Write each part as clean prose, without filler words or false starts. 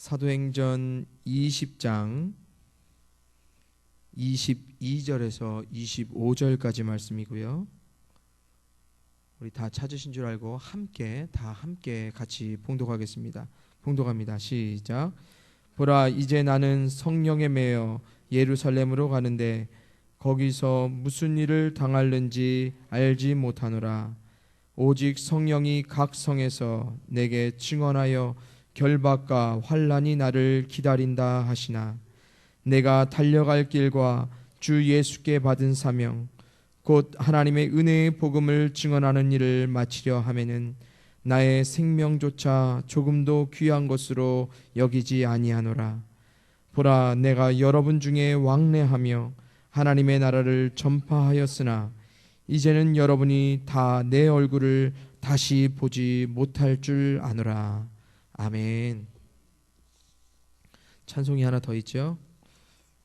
사도행전 20장 22절에서 25절까지 말씀이고요. 우리 다 찾으신 줄 알고 함께 같이 봉독하겠습니다. 봉독합니다. 시작. 보라, 이제 나는 성령에 매여 예루살렘으로 가는데 거기서 무슨 일을 당할는지 알지 못하노라. 오직 성령이 각 성에서 내게 증언하여 결박과 환난이 나를 기다린다 하시나, 내가 달려갈 길과 주 예수께 받은 사명 곧 하나님의 은혜의 복음을 증언하는 일을 마치려 하면은 나의 생명조차 조금도 귀한 것으로 여기지 아니하노라. 보라, 내가 여러분 중에 왕래하며 하나님의 나라를 전파하였으나 이제는 여러분이 다 내 얼굴을 다시 보지 못할 줄 아노라. 아멘. 찬송이 하나 더 있죠?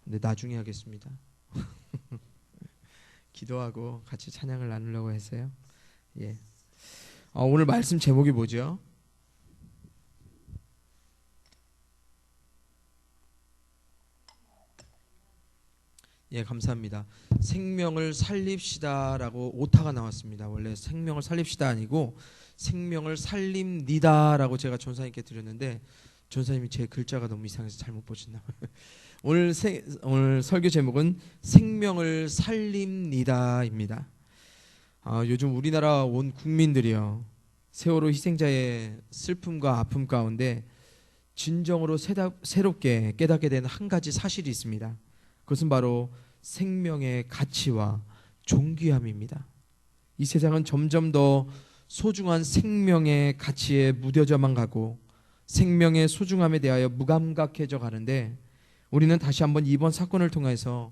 근데 나중에 하겠습니다. 기도하고 같이 찬양을 나누려고 했어요. 예. 오늘 말씀 제목이 뭐죠? 예, 감사합니다. 생명을 살립시다라고 오타가 나왔습니다. 원래 생명을 살립시다 아니고 생명을 살립니다라고 제가 전사님께 드렸는데 전사님이 제 글자가 너무 이상해서 잘못 보셨나 봐요. 오늘 설교 제목은 생명을 살립니다입니다. 요즘 우리나라 온 국민들이요, 세월호 희생자의 슬픔과 아픔 가운데 진정으로 새롭게 깨닫게 되는 한 가지 사실이 있습니다. 그것은 바로 생명의 가치와 존귀함입니다. 이 세상은 점점 더 소중한 생명의 가치에 무뎌져만 가고 생명의 소중함에 대하여 무감각해져 가는데, 우리는 다시 한번 이번 사건을 통해서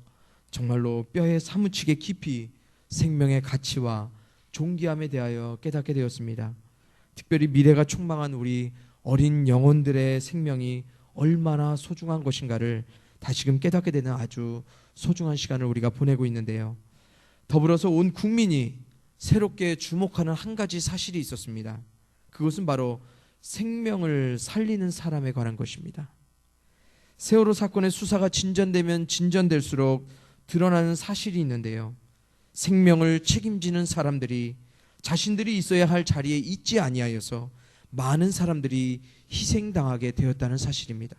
정말로 뼈에 사무치게 깊이 생명의 가치와 존귀함에 대하여 깨닫게 되었습니다. 특별히 미래가 촉망한 우리 어린 영혼들의 생명이 얼마나 소중한 것인가를 다시금 깨닫게 되는 아주 소중한 시간을 우리가 보내고 있는데요. 더불어서 온 국민이 새롭게 주목하는 한 가지 사실이 있었습니다. 그것은 바로 생명을 살리는 사람에 관한 것입니다. 세월호 사건의 수사가 진전되면 진전될수록 드러나는 사실이 있는데요. 생명을 책임지는 사람들이 자신들이 있어야 할 자리에 있지 아니하여서 많은 사람들이 희생당하게 되었다는 사실입니다.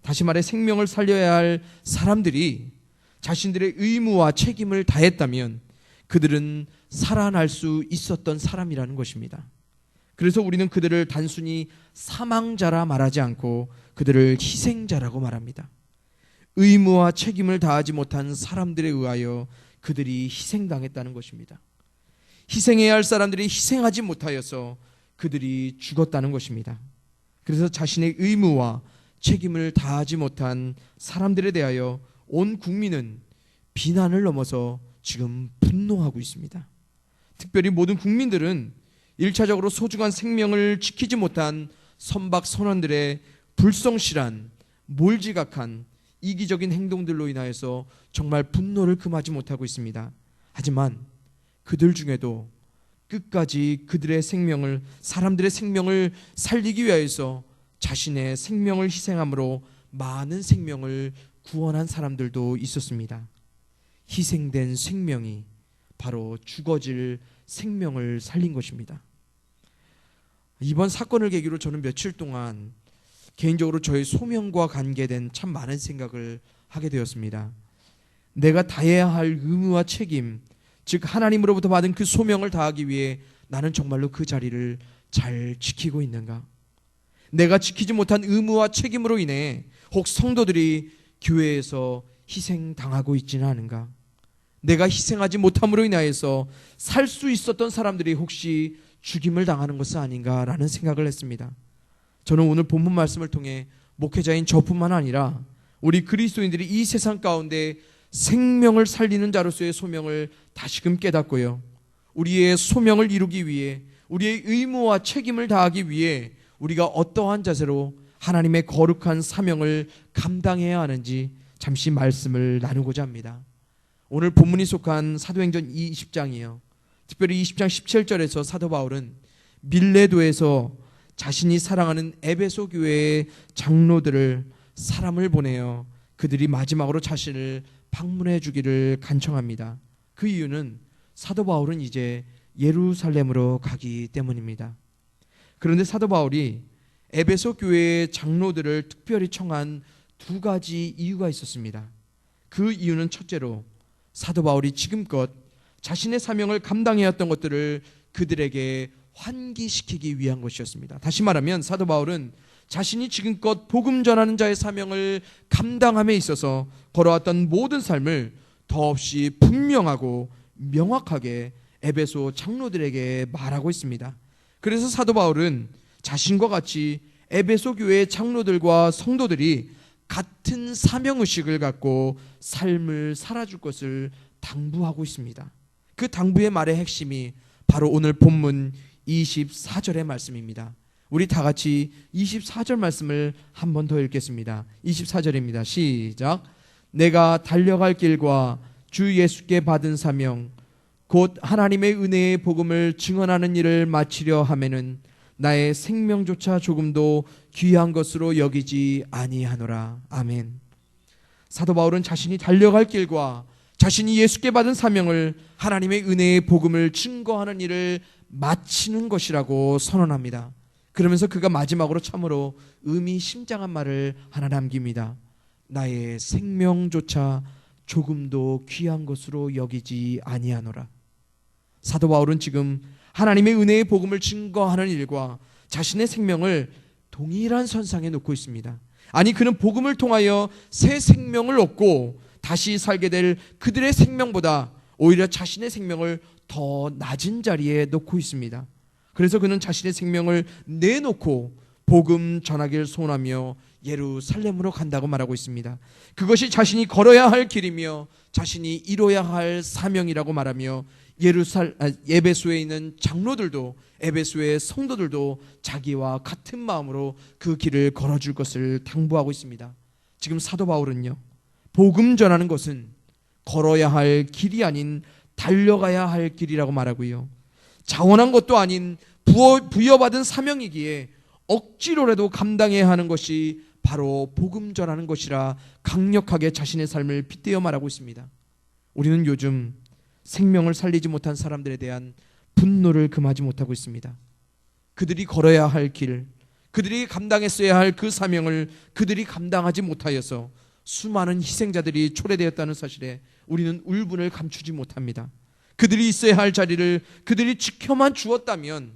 다시 말해 생명을 살려야 할 사람들이 자신들의 의무와 책임을 다했다면 그들은 살아날 수 있었던 사람이라는 것입니다. 그래서 우리는 그들을 단순히 사망자라 말하지 않고 그들을 희생자라고 말합니다. 의무와 책임을 다하지 못한 사람들에 의하여 그들이 희생당했다는 것입니다. 희생해야 할 사람들이 희생하지 못하여서 그들이 죽었다는 것입니다. 그래서 자신의 의무와 책임을 다하지 못한 사람들에 대하여 온 국민은 비난을 넘어서 지금 분노하고 있습니다. 특별히 모든 국민들은 1차적으로 소중한 생명을 지키지 못한 선박 선원들의 불성실한, 몰지각한, 이기적인 행동들로 인하여서 정말 분노를 금하지 못하고 있습니다. 하지만 그들 중에도 끝까지 그들의 생명을, 사람들의 생명을 살리기 위하여서 자신의 생명을 희생함으로 많은 생명을 구원한 사람들도 있었습니다. 희생된 생명이 바로 죽어질 생명을 살린 것입니다. 이번 사건을 계기로 저는 며칠 동안 개인적으로 저의 소명과 관계된 참 많은 생각을 하게 되었습니다. 내가 다해야 할 의무와 책임, 즉 하나님으로부터 받은 그 소명을 다하기 위해 나는 정말로 그 자리를 잘 지키고 있는가? 내가 지키지 못한 의무와 책임으로 인해 혹 성도들이 교회에서 희생당하고 있지는 않은가? 내가 희생하지 못함으로 인하여서 살 수 있었던 사람들이 혹시 죽임을 당하는 것은 아닌가라는 생각을 했습니다. 저는 오늘 본문 말씀을 통해 목회자인 저뿐만 아니라 우리 그리스도인들이 이 세상 가운데 생명을 살리는 자로서의 소명을 다시금 깨닫고요, 우리의 소명을 이루기 위해, 우리의 의무와 책임을 다하기 위해 우리가 어떠한 자세로 하나님의 거룩한 사명을 감당해야 하는지 잠시 말씀을 나누고자 합니다. 오늘 본문이 속한 사도행전 20장이에요. 특별히 20장 17절에서 사도 바울은 밀레도에서 자신이 사랑하는 에베소 교회의 장로들을 사람을 보내어 그들이 마지막으로 자신을 방문해 주기를 간청합니다. 그 이유는 사도 바울은 이제 예루살렘으로 가기 때문입니다. 그런데 사도 바울이 에베소 교회의 장로들을 특별히 청한 두 가지 이유가 있었습니다. 그 이유는 첫째로 사도 바울이 지금껏 자신의 사명을 감당해왔던 것들을 그들에게 환기시키기 위한 것이었습니다. 다시 말하면 사도 바울은 자신이 지금껏 복음 전하는 자의 사명을 감당함에 있어서 걸어왔던 모든 삶을 더없이 분명하고 명확하게 에베소 장로들에게 말하고 있습니다. 그래서 사도 바울은 자신과 같이 에베소 교회의 장로들과 성도들이 같은 사명의식을 갖고 삶을 살아줄 것을 당부하고 있습니다. 그 당부의 말의 핵심이 바로 오늘 본문 24절의 말씀입니다. 우리 다 같이 24절 말씀을 한 번 더 읽겠습니다. 24절입니다. 시작. 내가 달려갈 길과 주 예수께 받은 사명 곧 하나님의 은혜의 복음을 증언하는 일을 마치려 하면은 나의 생명조차 조금도 귀한 것으로 여기지 아니하노라. 아멘. 사도 바울은 자신이 달려갈 길과 자신이 예수께 받은 사명을 하나님의 은혜의 복음을 증거하는 일을 마치는 것이라고 선언합니다. 그러면서 그가 마지막으로 참으로 의미심장한 말을 하나 남깁니다. 나의 생명조차 조금도 귀한 것으로 여기지 아니하노라. 사도 바울은 지금 하나님의 은혜의 복음을 증거하는 일과 자신의 생명을 동일한 선상에 놓고 있습니다. 아니, 그는 복음을 통하여 새 생명을 얻고 다시 살게 될 그들의 생명보다 오히려 자신의 생명을 더 낮은 자리에 놓고 있습니다. 그래서 그는 자신의 생명을 내놓고 복음 전하기를 소원하며 예루살렘으로 간다고 말하고 있습니다. 그것이 자신이 걸어야 할 길이며 자신이 이뤄야 할 사명이라고 말하며 에베소에 있는 장로들도 에베소의 성도들도 자기와 같은 마음으로 그 길을 걸어줄 것을 당부하고 있습니다. 지금 사도 바울은요, 복음 전하는 것은 걸어야 할 길이 아닌 달려가야 할 길이라고 말하고요, 자원한 것도 아닌 부여받은 사명이기에 억지로라도 감당해야 하는 것이 바로 복음 전하는 것이라 강력하게 자신의 삶을 빗대어 말하고 있습니다. 우리는 요즘 생명을 살리지 못한 사람들에 대한 분노를 금하지 못하고 있습니다. 그들이 걸어야 할 길, 그들이 감당했어야 할 그 사명을 그들이 감당하지 못하여서 수많은 희생자들이 초래되었다는 사실에 우리는 울분을 감추지 못합니다. 그들이 있어야 할 자리를 그들이 지켜만 주었다면,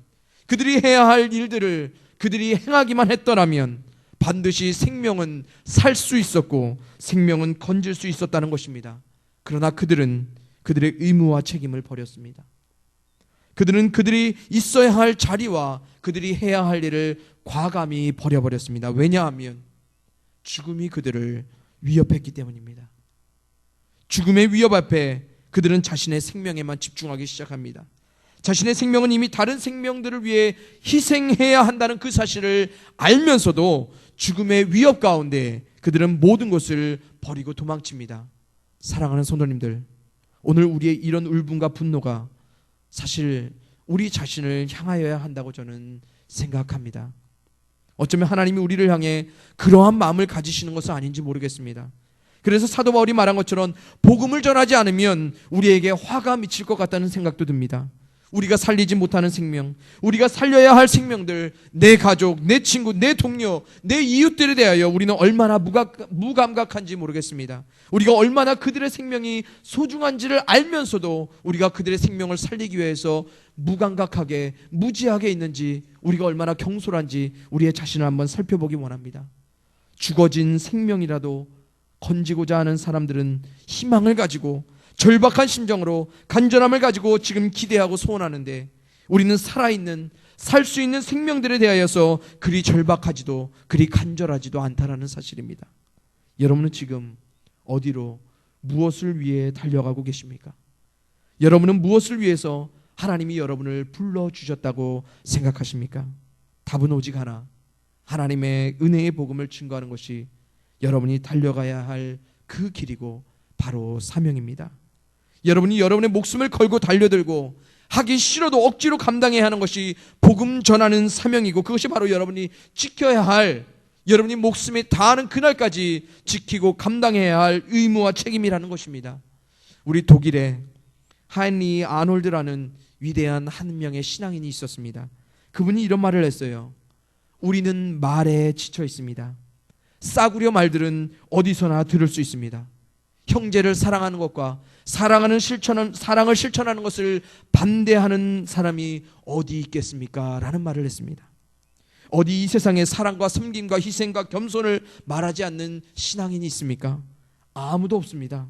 그들이 해야 할 일들을 그들이 행하기만 했더라면 반드시 생명은 살 수 있었고 생명은 건질 수 있었다는 것입니다. 그러나 그들은 그들의 의무와 책임을 버렸습니다. 그들은 그들이 있어야 할 자리와 그들이 해야 할 일을 과감히 버려버렸습니다. 왜냐하면 죽음이 그들을 위협했기 때문입니다. 죽음의 위협 앞에 그들은 자신의 생명에만 집중하기 시작합니다. 자신의 생명은 이미 다른 생명들을 위해 희생해야 한다는 그 사실을 알면서도 죽음의 위협 가운데 그들은 모든 것을 버리고 도망칩니다. 사랑하는 성도님들, 오늘 우리의 이런 울분과 분노가 사실 우리 자신을 향하여야 한다고 저는 생각합니다. 어쩌면 하나님이 우리를 향해 그러한 마음을 가지시는 것은 아닌지 모르겠습니다. 그래서 사도 바울이 말한 것처럼 복음을 전하지 않으면 우리에게 화가 미칠 것 같다는 생각도 듭니다. 우리가 살리지 못하는 생명, 우리가 살려야 할 생명들, 내 가족, 내 친구, 내 동료, 내 이웃들에 대하여 우리는 얼마나 무감각한지 모르겠습니다. 우리가 얼마나 그들의 생명이 소중한지를 알면서도 우리가 그들의 생명을 살리기 위해서 무감각하게, 무지하게 있는지, 우리가 얼마나 경솔한지 우리의 자신을 한번 살펴보기 원합니다. 죽어진 생명이라도 건지고자 하는 사람들은 희망을 가지고 절박한 심정으로 간절함을 가지고 지금 기대하고 소원하는데, 우리는 살아있는, 살 수 있는 생명들에 대하여서 그리 절박하지도 그리 간절하지도 않다라는 사실입니다. 여러분은 지금 어디로, 무엇을 위해 달려가고 계십니까? 여러분은 무엇을 위해서 하나님이 여러분을 불러주셨다고 생각하십니까? 답은 오직 하나, 하나님의 은혜의 복음을 증거하는 것이 여러분이 달려가야 할 그 길이고 바로 사명입니다. 여러분이 여러분의 목숨을 걸고 달려들고 하기 싫어도 억지로 감당해야 하는 것이 복음 전하는 사명이고, 그것이 바로 여러분이 지켜야 할, 여러분이 목숨에 다하는 그날까지 지키고 감당해야 할 의무와 책임이라는 것입니다. 우리 독일에 하인리 아놀드라는 위대한 한 명의 신앙인이 있었습니다. 그분이 이런 말을 했어요. 우리는 말에 지쳐 있습니다. 싸구려 말들은 어디서나 들을 수 있습니다. 형제를 사랑하는 것과 사랑을 실천하는 것을 반대하는 사람이 어디 있겠습니까? 라는 말을 했습니다. 어디 이 세상에 사랑과 섬김과 희생과 겸손을 말하지 않는 신앙인이 있습니까? 아무도 없습니다.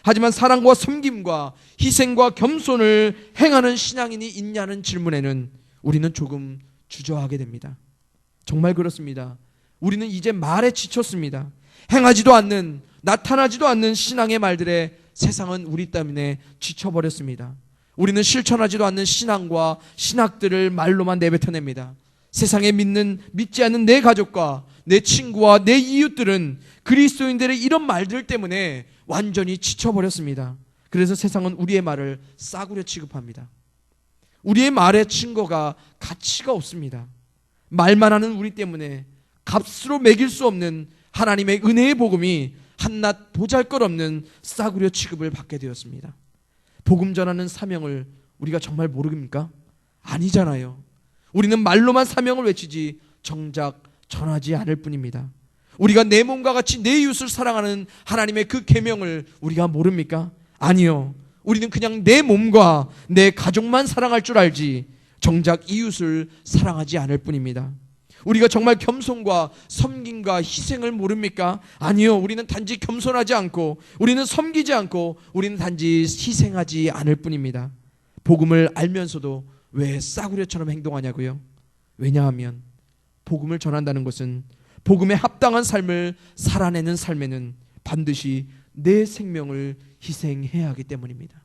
하지만 사랑과 섬김과 희생과 겸손을 행하는 신앙인이 있냐는 질문에는 우리는 조금 주저하게 됩니다. 정말 그렇습니다. 우리는 이제 말에 지쳤습니다. 행하지도 않는, 나타나지도 않는 신앙의 말들에 세상은 우리 때문에 지쳐버렸습니다. 우리는 실천하지도 않는 신앙과 신학들을 말로만 내뱉어냅니다. 세상에 믿지 않는 내 가족과 내 친구와 내 이웃들은 그리스도인들의 이런 말들 때문에 완전히 지쳐버렸습니다. 그래서 세상은 우리의 말을 싸구려 취급합니다. 우리의 말의 증거가 가치가 없습니다. 말만 하는 우리 때문에 값으로 매길 수 없는 하나님의 은혜의 복음이 한낱 보잘것없는 싸구려 취급을 받게 되었습니다. 복음 전하는 사명을 우리가 정말 모릅니까? 아니잖아요. 우리는 말로만 사명을 외치지 정작 전하지 않을 뿐입니다. 우리가 내 몸과 같이 내 이웃을 사랑하는 하나님의 그 계명을 우리가 모릅니까? 아니요. 우리는 그냥 내 몸과 내 가족만 사랑할 줄 알지 정작 이웃을 사랑하지 않을 뿐입니다. 우리가 정말 겸손과 섬김과 희생을 모릅니까? 아니요. 우리는 단지 겸손하지 않고, 우리는 섬기지 않고, 우리는 단지 희생하지 않을 뿐입니다. 복음을 알면서도 왜 싸구려처럼 행동하냐고요? 왜냐하면 복음을 전한다는 것은, 복음에 합당한 삶을 살아내는 삶에는 반드시 내 생명을 희생해야 하기 때문입니다.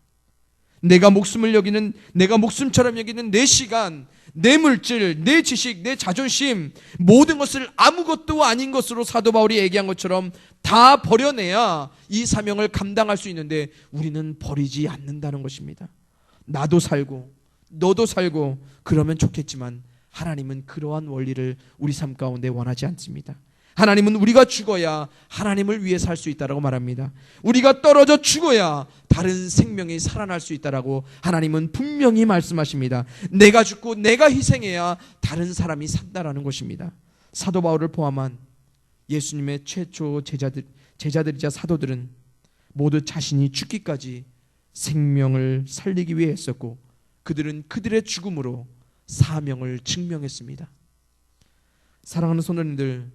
내가 목숨처럼 여기는 내 시간, 내 물질, 내 지식, 내 자존심, 모든 것을 아무것도 아닌 것으로 사도 바울이 얘기한 것처럼 다 버려내야 이 사명을 감당할 수 있는데, 우리는 버리지 않는다는 것입니다. 나도 살고 너도 살고 그러면 좋겠지만 하나님은 그러한 원리를 우리 삶 가운데 원하지 않습니다. 하나님은 우리가 죽어야 하나님을 위해 살 수 있다라고 말합니다. 우리가 떨어져 죽어야 다른 생명이 살아날 수 있다라고 하나님은 분명히 말씀하십니다. 내가 죽고 내가 희생해야 다른 사람이 산다라는 것입니다. 사도 바울을 포함한 예수님의 최초 제자들이자 사도들은 모두 자신이 죽기까지 생명을 살리기 위해 했었고, 그들은 그들의 죽음으로 사명을 증명했습니다. 사랑하는 성도님들,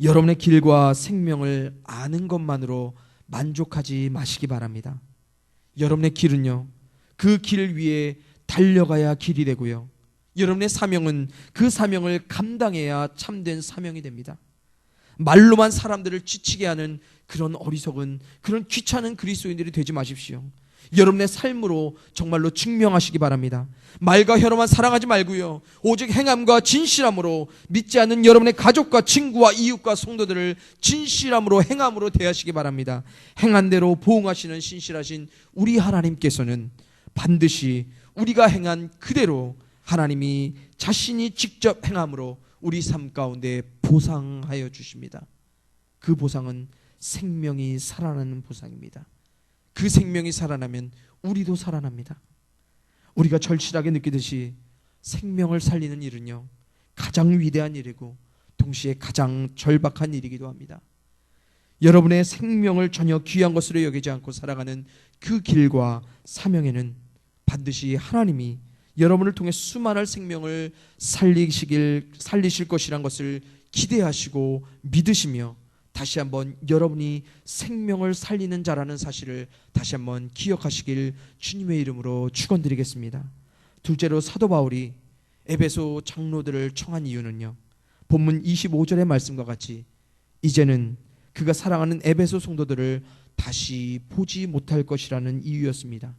여러분의 길과 생명을 아는 것만으로 만족하지 마시기 바랍니다. 여러분의 길은요, 그 길 위에 달려가야 길이 되고요, 여러분의 사명은 그 사명을 감당해야 참된 사명이 됩니다. 말로만 사람들을 지치게 하는 그런 어리석은, 그런 귀찮은 그리스도인들이 되지 마십시오. 여러분의 삶으로 정말로 증명하시기 바랍니다. 말과 혀로만 사랑하지 말고요, 오직 행함과 진실함으로 믿지 않는 여러분의 가족과 친구와 이웃과 성도들을 진실함으로 행함으로 대하시기 바랍니다. 행한 대로 보응하시는 신실하신 우리 하나님께서는 반드시 우리가 행한 그대로 하나님이 자신이 직접 행함으로 우리 삶 가운데 보상하여 주십니다. 그 보상은 생명이 살아나는 보상입니다. 그 생명이 살아나면 우리도 살아납니다. 우리가 절실하게 느끼듯이 생명을 살리는 일은요, 가장 위대한 일이고 동시에 가장 절박한 일이기도 합니다. 여러분의 생명을 전혀 귀한 것으로 여기지 않고 살아가는 그 길과 사명에는 반드시 하나님이 여러분을 통해 수많은 생명을 살리실 것이란 것을 기대하시고 믿으시며, 다시 한번 여러분이 생명을 살리는 자라는 사실을 다시 한번 기억하시길 주님의 이름으로 축원드리겠습니다. 둘째로 사도 바울이 에베소 장로들을 청한 이유는요, 본문 25절의 말씀과 같이 이제는 그가 사랑하는 에베소 성도들을 다시 보지 못할 것이라는 이유였습니다.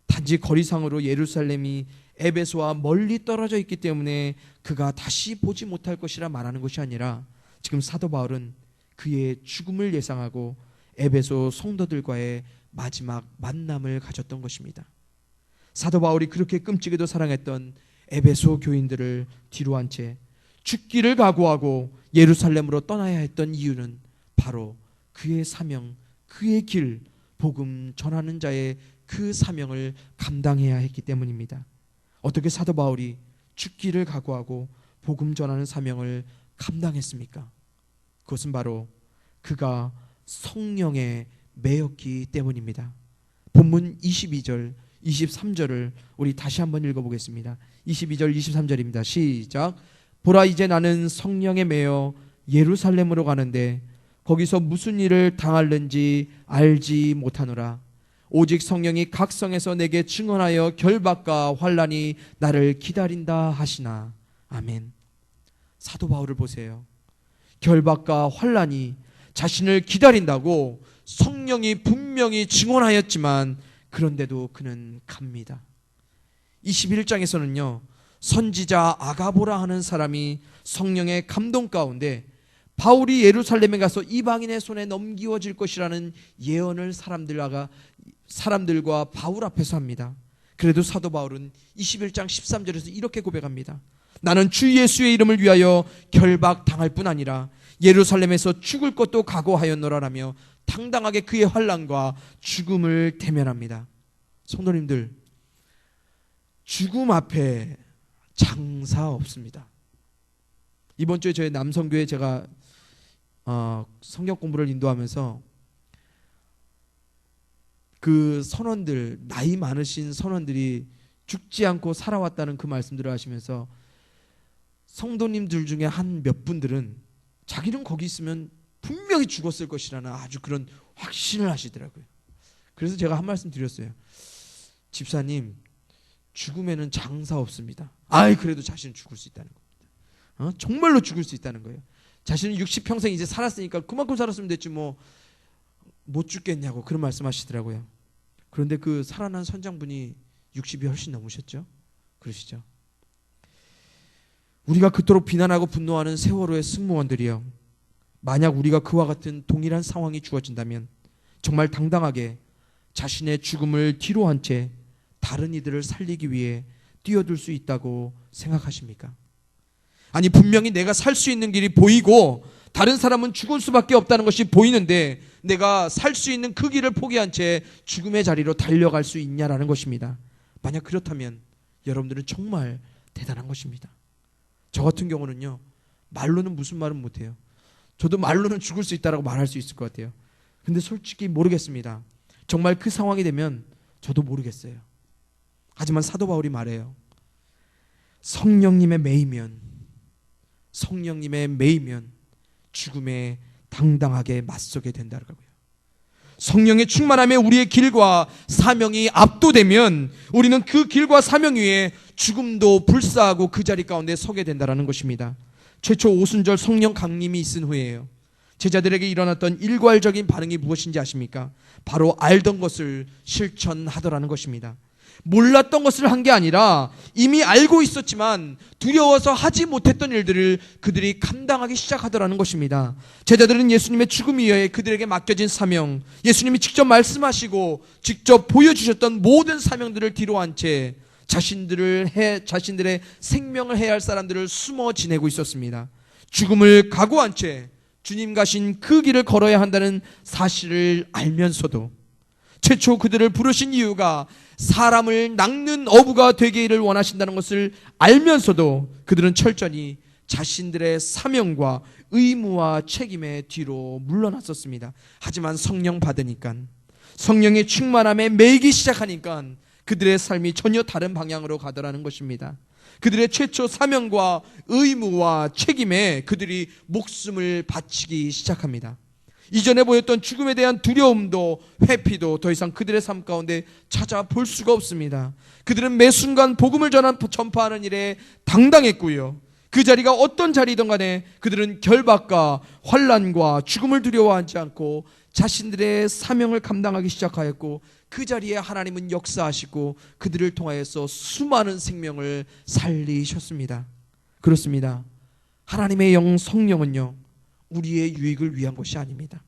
단지 거리상으로 예루살렘이 에베소와 멀리 떨어져 있기 때문에 그가 다시 보지 못할 것이라 말하는 것이 아니라, 지금 사도 바울은 그의 죽음을 예상하고 에베소 성도들과의 마지막 만남을 가졌던 것입니다. 사도 바울이 그렇게 끔찍이도 사랑했던 에베소 교인들을 뒤로 한 채 죽기를 각오하고 예루살렘으로 떠나야 했던 이유는 바로 그의 사명, 그의 길, 복음 전하는 자의 그 사명을 감당해야 했기 때문입니다. 어떻게 사도 바울이 죽기를 각오하고 복음 전하는 사명을 감당했습니까? 그것은 바로 그가 성령에 매였기 때문입니다. 본문 22절, 23절을 우리 다시 한번 읽어보겠습니다. 22절, 23절입니다. 시작. 보라, 이제 나는 성령에 매여 예루살렘으로 가는데 거기서 무슨 일을 당할는지 알지 못하노라. 오직 성령이 각 성에서 내게 증언하여 결박과 환난이 나를 기다린다 하시나. 아멘. 사도 바울을 보세요. 결박과 환난이 자신을 기다린다고 성령이 분명히 증언하였지만 그런데도 그는 갑니다. 21장에서는요, 선지자 아가보라 하는 사람이 성령의 감동 가운데 바울이 예루살렘에 가서 이방인의 손에 넘기워질 것이라는 예언을 사람들과 바울 앞에서 합니다. 그래도 사도 바울은 21장 13절에서 이렇게 고백합니다. 나는 주 예수의 이름을 위하여 결박당할 뿐 아니라 예루살렘에서 죽을 것도 각오하였노라라며 당당하게 그의 환난과 죽음을 대면합니다. 성도님들, 죽음 앞에 장사 없습니다. 이번 주에 저희 남성교회 제가 성경 공부를 인도하면서 그 선원들, 나이 많으신 선원들이 죽지 않고 살아왔다는 그 말씀들을 하시면서 성도님들 중에 한 몇 분들은 자기는 거기 있으면 분명히 죽었을 것이라는 아주 그런 확신을 하시더라고요. 그래서 제가 한 말씀 드렸어요. 집사님, 죽음에는 장사 없습니다. 그래도 자신은 죽을 수 있다는 겁니다. 정말로 죽을 수 있다는 거예요. 자신은 60평생 이제 살았으니까 그만큼 살았으면 됐지 뭐 못 죽겠냐고 그런 말씀하시더라고요. 그런데 그 살아난 선장분이 60이 훨씬 넘으셨죠? 그러시죠? 우리가 그토록 비난하고 분노하는 세월호의 승무원들이요, 만약 우리가 그와 같은 동일한 상황이 주어진다면 정말 당당하게 자신의 죽음을 뒤로 한 채 다른 이들을 살리기 위해 뛰어들 수 있다고 생각하십니까? 아니, 분명히 내가 살 수 있는 길이 보이고 다른 사람은 죽을 수밖에 없다는 것이 보이는데 내가 살 수 있는 그 길을 포기한 채 죽음의 자리로 달려갈 수 있냐라는 것입니다. 만약 그렇다면 여러분들은 정말 대단한 것입니다. 저 같은 경우는요, 말로는 무슨 말은 못해요. 저도 말로는 죽을 수 있다라고 말할 수 있을 것 같아요. 근데 솔직히 모르겠습니다. 정말 그 상황이 되면 저도 모르겠어요. 하지만 사도 바울이 말해요. 성령님에 매이면 죽음에 당당하게 맞서게 된다고요. 성령의 충만함에 우리의 길과 사명이 압도되면 우리는 그 길과 사명 위에 죽음도 불사하고 그 자리 가운데 서게 된다는 것입니다. 최초 오순절 성령 강림이 있은 후에요, 제자들에게 일어났던 일괄적인 반응이 무엇인지 아십니까? 바로 알던 것을 실천하더라는 것입니다. 몰랐던 것을 한 게 아니라 이미 알고 있었지만 두려워서 하지 못했던 일들을 그들이 감당하기 시작하더라는 것입니다. 제자들은 예수님의 죽음 이후에 그들에게 맡겨진 사명, 예수님이 직접 말씀하시고 직접 보여주셨던 모든 사명들을 뒤로 한 채 자신들의 생명을 해야 할 사람들을 숨어 지내고 있었습니다. 죽음을 각오한 채 주님 가신 그 길을 걸어야 한다는 사실을 알면서도 최초 그들을 부르신 이유가 사람을 낚는 어부가 되기를 원하신다는 것을 알면서도 그들은 철저히 자신들의 사명과 의무와 책임의 뒤로 물러났었습니다. 하지만 성령 받으니까, 성령의 충만함에 매이기 시작하니까 그들의 삶이 전혀 다른 방향으로 가더라는 것입니다. 그들의 최초 사명과 의무와 책임에 그들이 목숨을 바치기 시작합니다. 이전에 보였던 죽음에 대한 두려움도 회피도 더 이상 그들의 삶 가운데 찾아볼 수가 없습니다. 그들은 매 순간 복음을 전파하는 일에 당당했고요, 그 자리가 어떤 자리이든 간에 그들은 결박과 환난과 죽음을 두려워하지 않고 자신들의 사명을 감당하기 시작하였고, 그 자리에 하나님은 역사하시고 그들을 통하여서 수많은 생명을 살리셨습니다. 그렇습니다. 하나님의 영 성령은요, 우리의 유익을 위한 것이 아닙니다.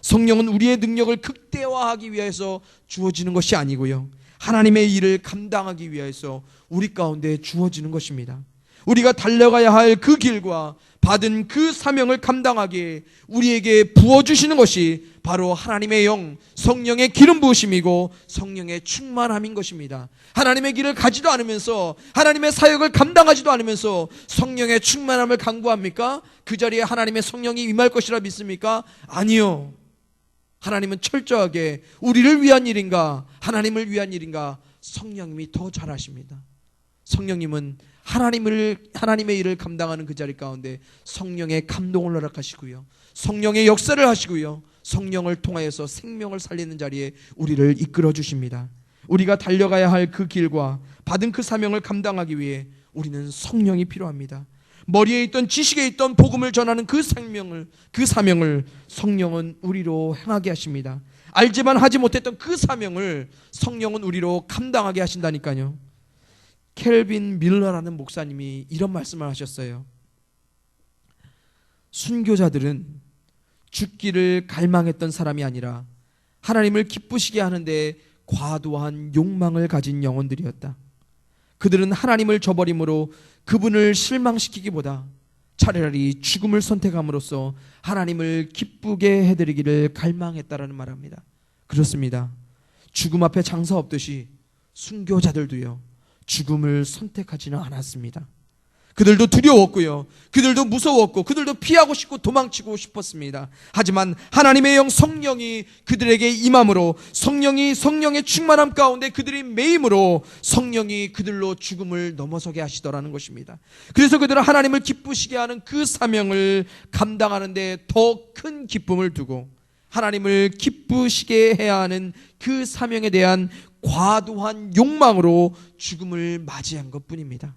성령은 우리의 능력을 극대화하기 위해서 주어지는 것이 아니고요, 하나님의 일을 감당하기 위해서 우리 가운데 주어지는 것입니다. 우리가 달려가야 할 그 길과 받은 그 사명을 감당하기에 우리에게 부어주시는 것이 바로 하나님의 영, 성령의 기름 부으심이고 성령의 충만함인 것입니다. 하나님의 길을 가지도 않으면서, 하나님의 사역을 감당하지도 않으면서 성령의 충만함을 강구합니까? 그 자리에 하나님의 성령이 임할 것이라 믿습니까? 아니요. 하나님은 철저하게 우리를 위한 일인가, 하나님을 위한 일인가, 성령님이 더 잘 아십니다. 성령님은 하나님의 일을 감당하는 그 자리 가운데 성령의 감동을 허락하시고요, 성령의 역사를 하시고요, 성령을 통하여서 생명을 살리는 자리에 우리를 이끌어 주십니다. 우리가 달려가야 할 그 길과 받은 그 사명을 감당하기 위해 우리는 성령이 필요합니다. 머리에 있던, 지식에 있던 복음을 전하는 그 사명을 성령은 우리로 행하게 하십니다. 알지만 하지 못했던 그 사명을 성령은 우리로 감당하게 하신다니까요. 켈빈 밀러라는 목사님이 이런 말씀을 하셨어요. 순교자들은 죽기를 갈망했던 사람이 아니라 하나님을 기쁘시게 하는데 과도한 욕망을 가진 영혼들이었다. 그들은 하나님을 저버림으로 그분을 실망시키기보다 차라리 죽음을 선택함으로써 하나님을 기쁘게 해드리기를 갈망했다라는 말합니다. 그렇습니다. 죽음 앞에 장사 없듯이 순교자들도요, 죽음을 선택하지는 않았습니다. 그들도 두려웠고요, 그들도 무서웠고, 그들도 피하고 싶고 도망치고 싶었습니다. 하지만 하나님의 영 성령이 그들에게 임함으로, 성령의 충만함 가운데 그들이 매임으로 성령이 그들로 죽음을 넘어서게 하시더라는 것입니다. 그래서 그들은 하나님을 기쁘시게 하는 그 사명을 감당하는 데 더 큰 기쁨을 두고 하나님을 기쁘시게 해야 하는 그 사명에 대한 과도한 욕망으로 죽음을 맞이한 것뿐입니다.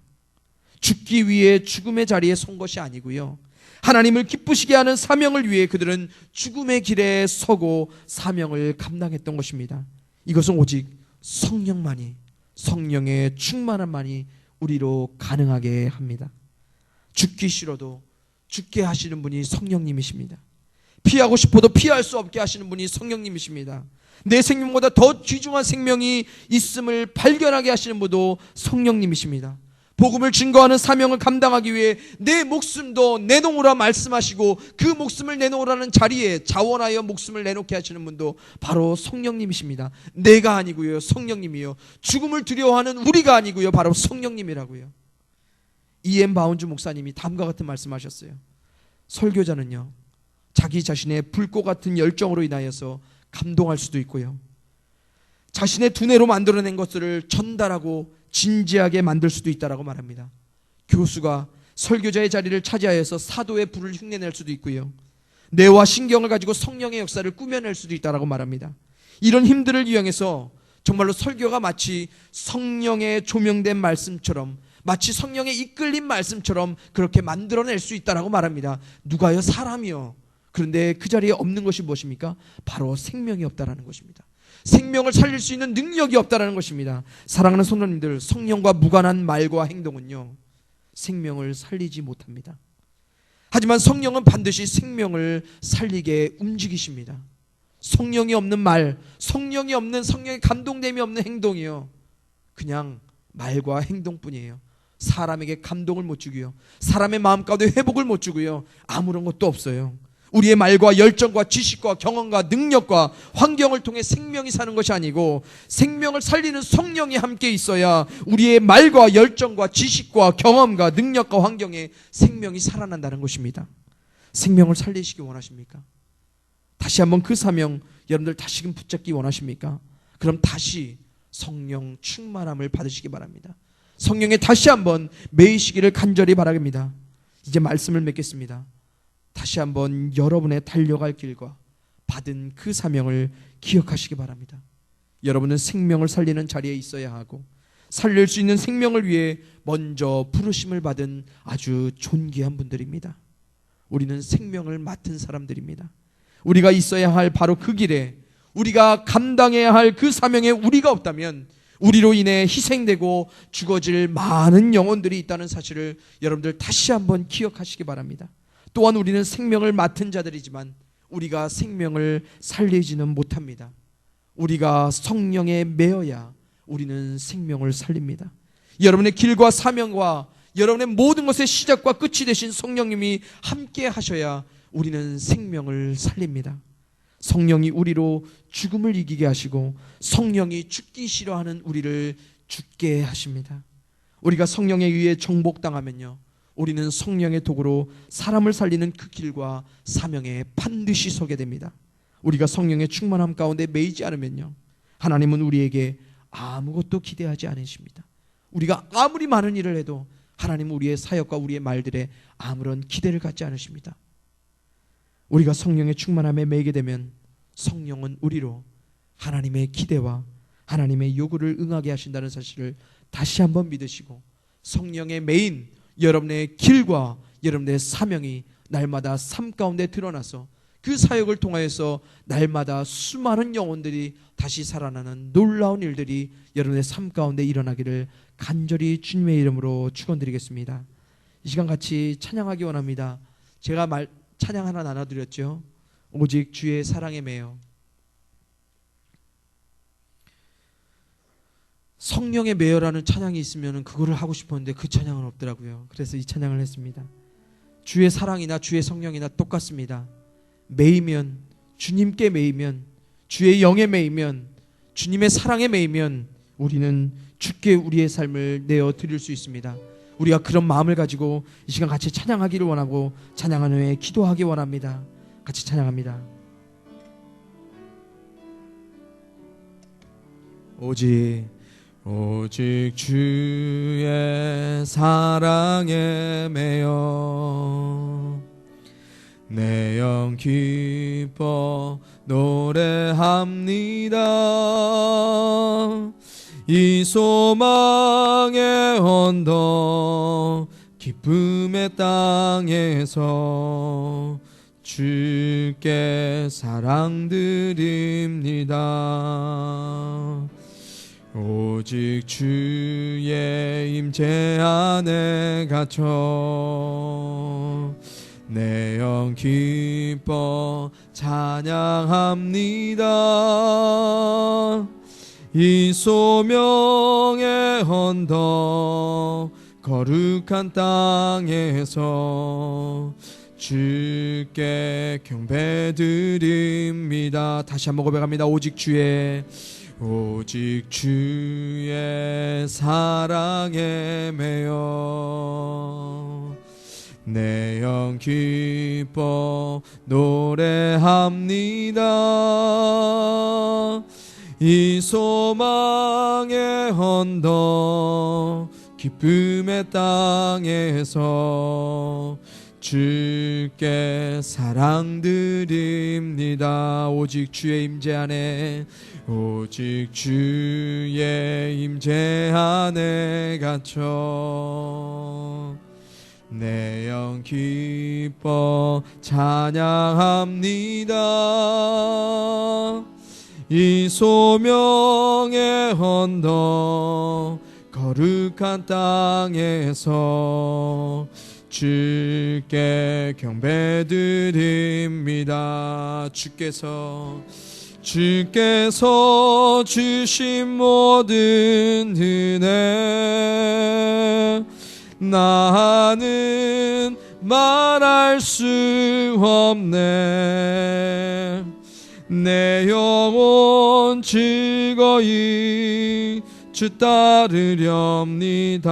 죽기 위해 죽음의 자리에 선 것이 아니고요, 하나님을 기쁘시게 하는 사명을 위해 그들은 죽음의 길에 서고 사명을 감당했던 것입니다. 이것은 오직 성령만이, 성령의 충만함만이 우리로 가능하게 합니다. 죽기 싫어도 죽게 하시는 분이 성령님이십니다. 피하고 싶어도 피할 수 없게 하시는 분이 성령님이십니다. 내 생명보다 더 귀중한 생명이 있음을 발견하게 하시는 분도 성령님이십니다. 복음을 증거하는 사명을 감당하기 위해 내 목숨도 내놓으라 말씀하시고 그 목숨을 내놓으라는 자리에 자원하여 목숨을 내놓게 하시는 분도 바로 성령님이십니다. 내가 아니고요, 성령님이요. 죽음을 두려워하는 우리가 아니고요, 바로 성령님이라고요. E.M. 바운즈 목사님이 다음과 같은 말씀하셨어요. 설교자는요, 자기 자신의 불꽃 같은 열정으로 인하여서 감동할 수도 있고요, 자신의 두뇌로 만들어낸 것들을 전달하고 진지하게 만들 수도 있다라고 말합니다. 교수가 설교자의 자리를 차지하여서 사도의 불을 흉내낼 수도 있고요, 뇌와 신경을 가지고 성령의 역사를 꾸며낼 수도 있다라고 말합니다. 이런 힘들을 이용해서 정말로 설교가 마치 성령의 조명된 말씀처럼, 마치 성령의 이끌린 말씀처럼 그렇게 만들어낼 수 있다라고 말합니다. 누가요? 사람이요. 그런데 그 자리에 없는 것이 무엇입니까? 바로 생명이 없다라는 것입니다. 생명을 살릴 수 있는 능력이 없다라는 것입니다. 사랑하는 성도님들, 성령과 무관한 말과 행동은요, 생명을 살리지 못합니다. 하지만 성령은 반드시 생명을 살리게 움직이십니다. 성령이 없는 말, 성령이 없는, 성령의 감동됨이 없는 행동이요, 그냥 말과 행동뿐이에요. 사람에게 감동을 못 주고요, 사람의 마음 가운데 회복을 못 주고요, 아무런 것도 없어요. 우리의 말과 열정과 지식과 경험과 능력과 환경을 통해 생명이 사는 것이 아니고 생명을 살리는 성령이 함께 있어야 우리의 말과 열정과 지식과 경험과 능력과 환경에 생명이 살아난다는 것입니다. 생명을 살리시기 원하십니까? 다시 한번 그 사명 여러분들 다시금 붙잡기 원하십니까? 그럼 다시 성령 충만함을 받으시기 바랍니다. 성령에 다시 한번 매이시기를 간절히 바랍니다. 이제 말씀을 맺겠습니다. 다시 한번 여러분의 달려갈 길과 받은 그 사명을 기억하시기 바랍니다. 여러분은 생명을 살리는 자리에 있어야 하고 살릴 수 있는 생명을 위해 먼저 부르심을 받은 아주 존귀한 분들입니다. 우리는 생명을 맡은 사람들입니다. 우리가 있어야 할 바로 그 길에, 우리가 감당해야 할 그 사명에 우리가 없다면 우리로 인해 희생되고 죽어질 많은 영혼들이 있다는 사실을 여러분들 다시 한번 기억하시기 바랍니다. 또한 우리는 생명을 맡은 자들이지만 우리가 생명을 살리지는 못합니다. 우리가 성령에 매어야 우리는 생명을 살립니다. 여러분의 길과 사명과 여러분의 모든 것의 시작과 끝이 되신 성령님이 함께 하셔야 우리는 생명을 살립니다. 성령이 우리로 죽음을 이기게 하시고 성령이 죽기 싫어하는 우리를 죽게 하십니다. 우리가 성령에 의해 정복당하면요, 우리는 성령의 도구로 사람을 살리는 그 길과 사명에 반드시 서게 됩니다. 우리가 성령의 충만함 가운데 매이지 않으면요, 하나님은 우리에게 아무것도 기대하지 않으십니다. 우리가 아무리 많은 일을 해도 하나님은 우리의 사역과 우리의 말들에 아무런 기대를 갖지 않으십니다. 우리가 성령의 충만함에 매이게 되면 성령은 우리로 하나님의 기대와 하나님의 요구를 응하게 하신다는 사실을 다시 한번 믿으시고, 성령의 매인 여러분의 길과 여러분의 사명이 날마다 삶 가운데 드러나서 그 사역을 통하여서 날마다 수많은 영혼들이 다시 살아나는 놀라운 일들이 여러분의 삶 가운데 일어나기를 간절히 주님의 이름으로 축원드리겠습니다. 이 시간 같이 찬양하기 원합니다. 제가 찬양 하나 나눠드렸죠. 오직 주의 사랑에 매여. 성령에 매여라는 찬양이 있으면 그거를 하고 싶었는데 그 찬양은 없더라고요. 그래서 이 찬양을 했습니다. 주의 사랑이나 주의 성령이나 똑같습니다. 매이면, 주님께 매이면, 주의 영에 매이면, 주님의 사랑에 매이면 우리는 주께 우리의 삶을 내어 드릴 수 있습니다. 우리가 그런 마음을 가지고 이 시간 같이 찬양하기를 원하고, 찬양한 후에 기도하기 원합니다. 같이 찬양합니다. 오직 주의 사랑에 매여 내 영 기뻐 노래합니다. 이 소망의 언덕 기쁨의 땅에서 주께 사랑드립니다. 오직 주의 임재 안에 갇혀 내 영 기뻐 찬양합니다. 이 소명의 언덕 거룩한 땅에서 주께 경배드립니다. 다시 한번 고백합니다. 오직 주의 사랑에 매여 내 영 기뻐 노래합니다. 이 소망의 언덕 기쁨의 땅에서 주께 사랑드립니다. 오직 주의 임재 안에, 오직 주의 임재 안에 갇혀 내 영 기뻐 찬양합니다. 이 소명의 언덕 거룩한 땅에서 주께 경배드립니다. 주께서 주신 모든 은혜 나는 말할 수 없네. 내 영혼 즐거이 주 따르렵니다.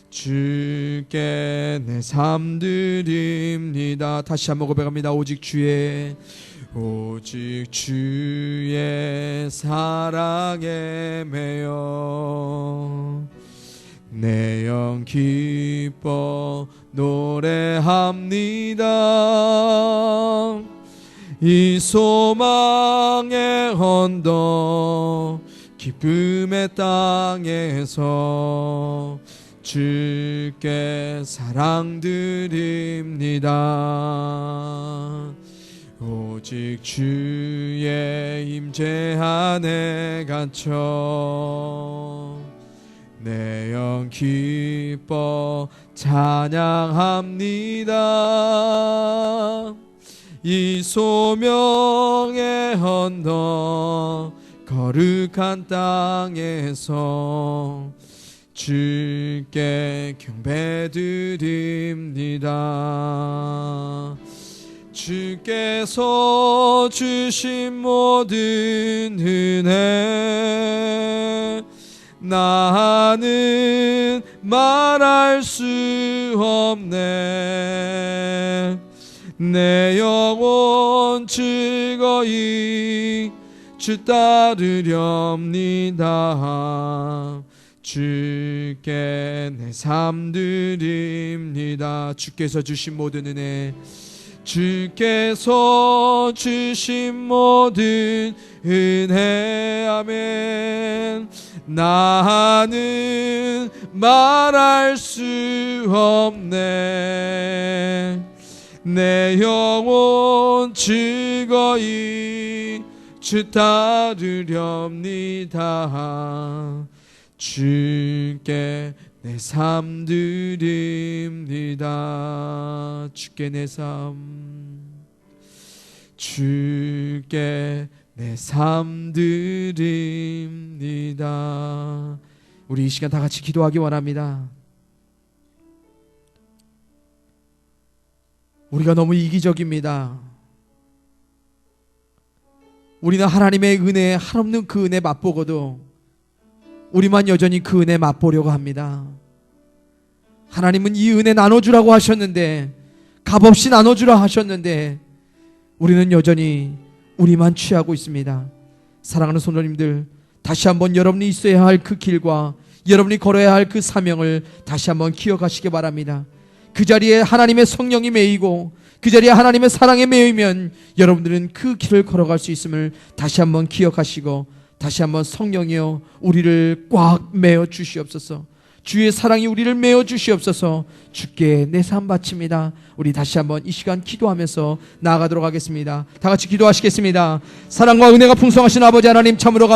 주께 내 삶 드립니다. 다시 한번 고백합니다. 오직 주의 사랑에 매여 내 영 기뻐 노래합니다. 이 소망의 언덕 기쁨의 땅에서 주께 사랑드립니다. 오직 주의 임재 안에 갇혀 내 영 기뻐 찬양합니다. 이 소명의 언덕 거룩한 땅에서 주께 경배드립니다. 주께서 주신 모든 은혜 나는 말할 수 없네. 내 영혼 즐거이 주 따르렵니다. 주께 내 삶 드립니다. 주께서 주신 모든 은혜, 주께서 주신 모든 은혜, 아멘. 나는 말할 수 없네. 내 영혼 즐거이 주 따르렵니다. 주께 내 삶 드립니다. 주께 내 삶, 주께 내 삶 드립니다. 우리 이 시간 다 같이 기도하기 원합니다. 우리가 너무 이기적입니다. 우리는 하나님의 은혜, 한없는 그 은혜 맛보고도 우리만 여전히 그 은혜 맛보려고 합니다. 하나님은 이 은혜 나눠주라고 하셨는데, 값없이 나눠주라 하셨는데 우리는 여전히 우리만 취하고 있습니다. 사랑하는 성도님들, 다시 한번 여러분이 있어야 할 그 길과 여러분이 걸어야 할 그 사명을 다시 한번 기억하시기 바랍니다. 그 자리에 하나님의 성령이 매이고 그 자리에 하나님의 사랑에 매이면 여러분들은 그 길을 걸어갈 수 있음을 다시 한번 기억하시고, 다시 한번 성령이여 우리를 꽉 메어 주시옵소서. 주의 사랑이 우리를 메어 주시옵소서. 주께 내 삶 바칩니다. 우리 다시 한번 이 시간 기도하면서 나아가도록 하겠습니다. 다 같이 기도하시겠습니다. 사랑과 은혜가 풍성하신 아버지 하나님, 참으로